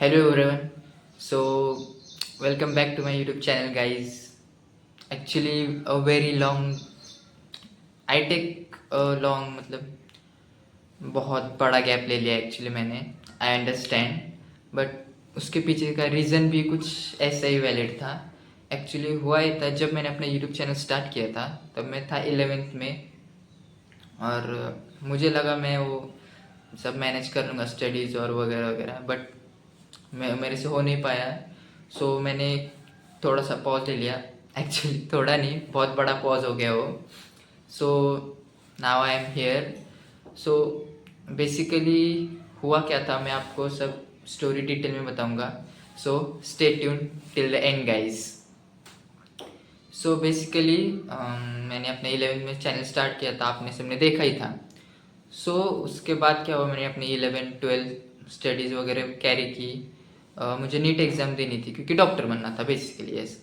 Hello everyone. So welcome back to my YouTube channel, guys. Actually, a very long. I take a long मतलब बहुत बड़ा gap ले लिया actually मैंने. I understand, but उसके पीछे का रीज़न भी कुछ ऐसा ही वैलिड था. एक्चुअली हुआ ही था, जब मैंने अपना यूट्यूब चैनल स्टार्ट किया था तब मैं था 11th में. और मुझे लगा मैं वो सब मैनेज कर लूँगा, स्टडीज़ और वगैरह वगैरह, बट मेरे से हो नहीं पाया. सो मैंने थोड़ा सा पॉज ले लिया. एक्चुअली थोड़ा नहीं, बहुत बड़ा पॉज हो गया वो. सो now I am here. So basically हुआ क्या था, मैं आपको सब स्टोरी डिटेल में बताऊंगा. सो stay tune till the end guys. So basically मैंने अपने 11 में चैनल स्टार्ट किया था, आपने सबने देखा ही था. सो उसके बाद क्या हुआ, मैंने अपनी 11-12 स्टडीज़ वगैरह कैरी की. मुझे नीट एग्ज़ाम देनी थी क्योंकि डॉक्टर बनना था basically. Yes.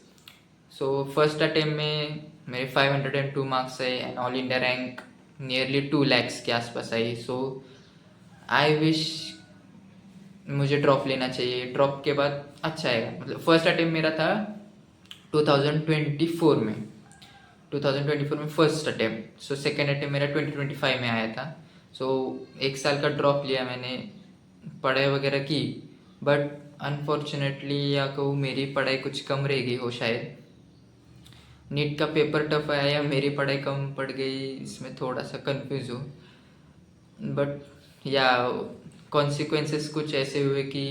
So first attempt में मेरे 502 मार्क्स आए and all India rank nearly 2 lakhs के आसपास आई. सो आई विश मुझे ड्रॉप लेना चाहिए. ड्रॉप के बाद अच्छा आएगा. मतलब फर्स्ट अटेम्प्ट मेरा था 2024 में. 2024 में first attempt. So second attempt मेरा 2025 में आया था. सो एक साल का ड्रॉप लिया मैंने, पढ़ाई वगैरह की, बट अनफॉर्चुनेटली या कहूँ मेरी पढ़ाई कुछ कम रह गई हो शायद. नीट का पेपर टफ आया या मेरी पढ़ाई कम पड़ गई, इसमें थोड़ा सा कंफ्यूज हूँ. बट या कॉन्सिक्वेंसेस कुछ ऐसे हुए कि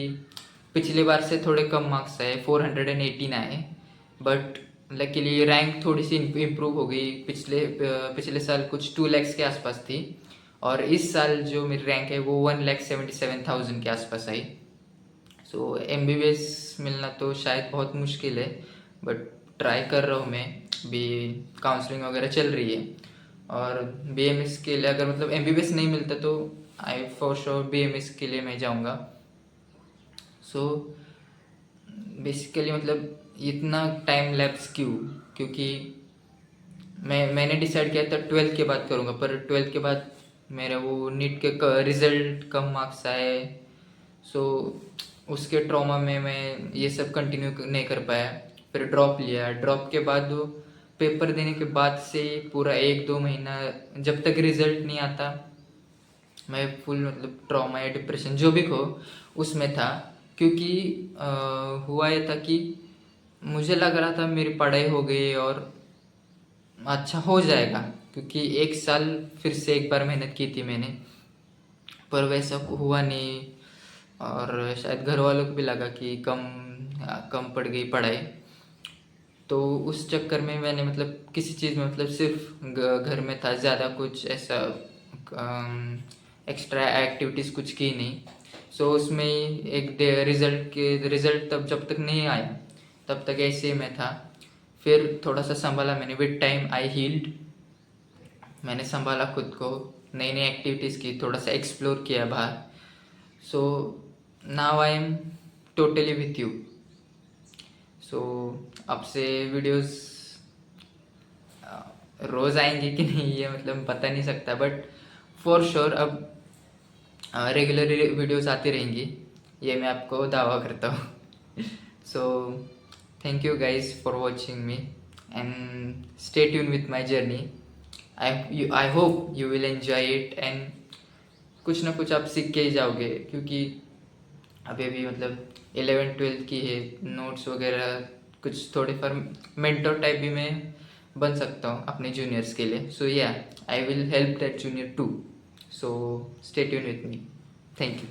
पिछले बार से थोड़े कम मार्क्स आए, 418 आए. बट लकीली रैंक थोड़ी सी इम्प्रूव हो गई. पिछले साल कुछ 2 lakhs के आसपास थी, और इस साल जो मेरी रैंक है वो 1,77,000 के आसपास आई. सो MBBS मिलना तो शायद बहुत मुश्किल है, बट ट्राई कर रहा हूँ मैं. भी काउंसलिंग वगैरह चल रही है. और BMS के लिए अगर मतलब MBBS नहीं मिलता तो आई फॉर श्योर BMS के लिए मैं जाऊँगा. सो बेसिकली मतलब इतना टाइम लैप्स क्यों, क्योंकि मैंने डिसाइड किया था 12th के बाद करूँगा, पर 12th के बाद मेरा वो नीट के रिज़ल्ट कम मार्क्स आए. सो उसके ट्रॉमा में मैं ये सब कंटिन्यू नहीं कर पाया. फिर ड्रॉप लिया. ड्रॉप के बाद वो पेपर देने के बाद से पूरा 1-2 महीना जब तक रिज़ल्ट नहीं आता मैं फुल मतलब ट्रॉमा या डिप्रेशन जो भी हो उसमें था. क्योंकि हुआ ये था कि मुझे लग रहा था मेरी पढ़ाई हो गई और अच्छा हो जाएगा, क्योंकि एक साल फिर से एक बार मेहनत की थी मैंने, पर वैसा हुआ नहीं. और शायद घर वालों को भी लगा कि कम कम पड़ गई पढ़ाई. तो उस चक्कर में मैंने मतलब किसी चीज़ में मतलब सिर्फ घर में था, ज़्यादा कुछ ऐसा एक्स्ट्रा एक्टिविटीज़ कुछ की नहीं. सो उसमें ही एक रिज़ल्ट तब जब तक नहीं आया तब तक ऐसे ही मैं था. फिर थोड़ा सा संभाला मैंने. With time I healed. मैंने संभाला खुद को, नई नई एक्टिविटीज़ की, थोड़ा सा एक्सप्लोर किया बाहर. So now I am totally with you. So आपसे वीडियोस रोज़ आएंगे कि नहीं ये मतलब बता नहीं सकता, बट फॉर श्योर अब रेगुलर वीडियोस आती रहेंगी, ये मैं आपको दावा करता हूँ. So thank you guys for watching me and stay tune with my journey. I hope you will enjoy it and कुछ ना कुछ आप सीख के ही जाओगे, क्योंकि अभी भी मतलब 11-12 की है. नोट्स वगैरह कुछ थोड़े पर मेंटर टाइप भी मैं बन सकता हूँ अपने जूनियर्स के लिए. सो या I will help that junior too. So stay tune with me. Thank you.